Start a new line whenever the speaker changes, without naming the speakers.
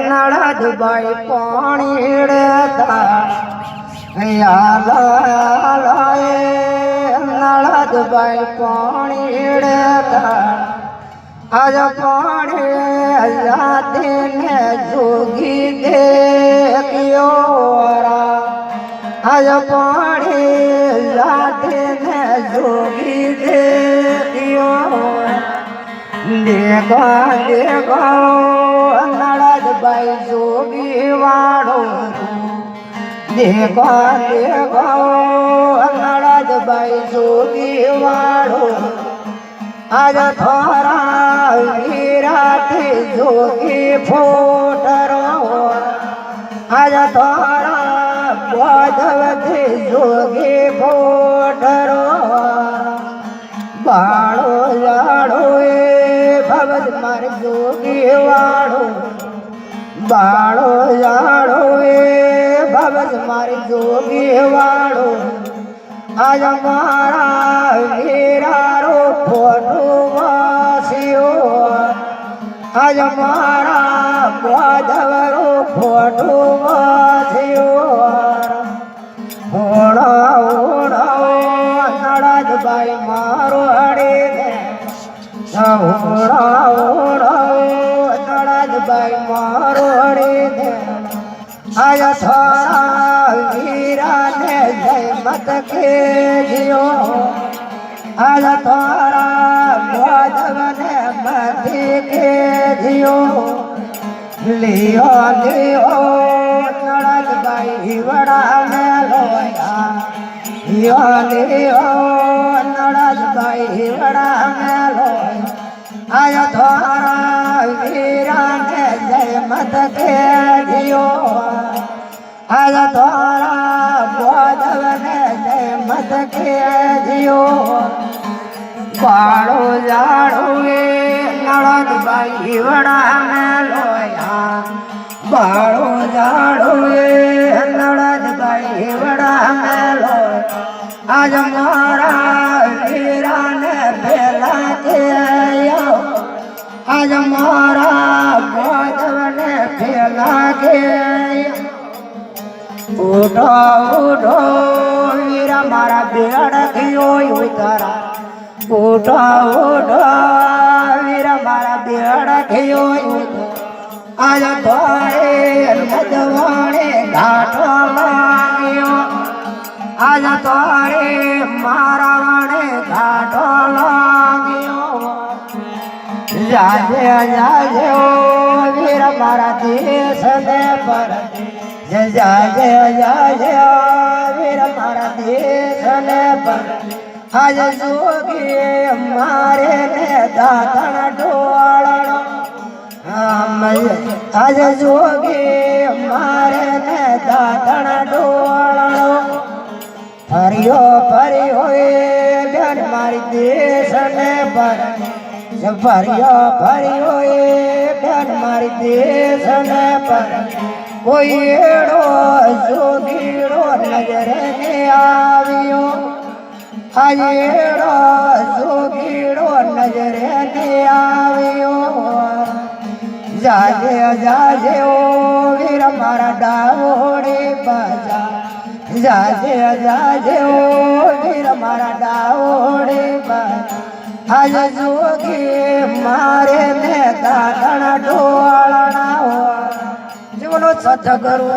નળદભાઈ પાણી નળદભાઈ પાણી આજ પાણી જાતિને જોગી દેખ્યો આજ પાણી જાતિને જોગી દેખ્યો દેખો દેખો નળદભાઈ જોગી વાળો દેખો દેખો નળદભાઈ જોગી વાળો આજ થોરા વીરાથી જોગી ફોટરો આજ થોરા બોધવથી જોગી ફોટરો બાળો જાડો ભવદ માર જોગી વાળો બાળો જાડો ભવદ માર જોગી વાળો આજ મારા વીરારો ફોટો વાસ્યો આજ મારા બોધવરો ફોટો વાસ્યો ઓળાવો નળદભાઈ મારો હડે નળદભાઈ મારો હડે આય થોરા વીરાને જય મત કેજો આય થોરા બોધવને મત કેજો લિયો લિયો નળદભાઈ હિવડા મેલોયા લિયો લિયો નળદભાઈ હિવડા મેલોયા આય થોરા વીરાને જય મત કેજો આજ થોરા બોધવને જય મત કેજો બાળો જાડો નળદભાઈ હિવડા મેલોયા બાળો જાડો નળદભાઈ હિવડા મેલોયા આજ મારા વીરાને ભેલા કેયો આજ મારા બોધવને ભેલા કેયો ઉઠો ઉઠો વીરા મારા બેડ થયો ઉતારા ઉઠો ઉઠો વીરા મારા બેડ થયો આજ તોરે મધવાણે ઘાટો લાગ્યો આજ તોરે મારા વણે ઘાટો લાગ્યો જાજે જાજે ઓ વીરા મારા દેશને પર જય જય જય વીર મારા દેશને પર આજ જોગી મારે ને દાતણ ડોળણો આજ જોગી મારે ને દાતણ ડોળણો ફર્યો ફર્યો એ બેન મારી દેશને પર ફર્યો ફર્યો એ બેન મારી દેશને પર કોઈ એડો જોગીડો નજરે ને આવ્યો એડો જોગીડો નજરે ને આવ્યો જાજે જાજે ઓ વીર મારા ડાવોડે બાજા જાજે જાજે ઓ વીર મારા ડાવોડે બાજા આજ જોગી મારે ને દાતણ ડોળણા જીવનો સતગુરુ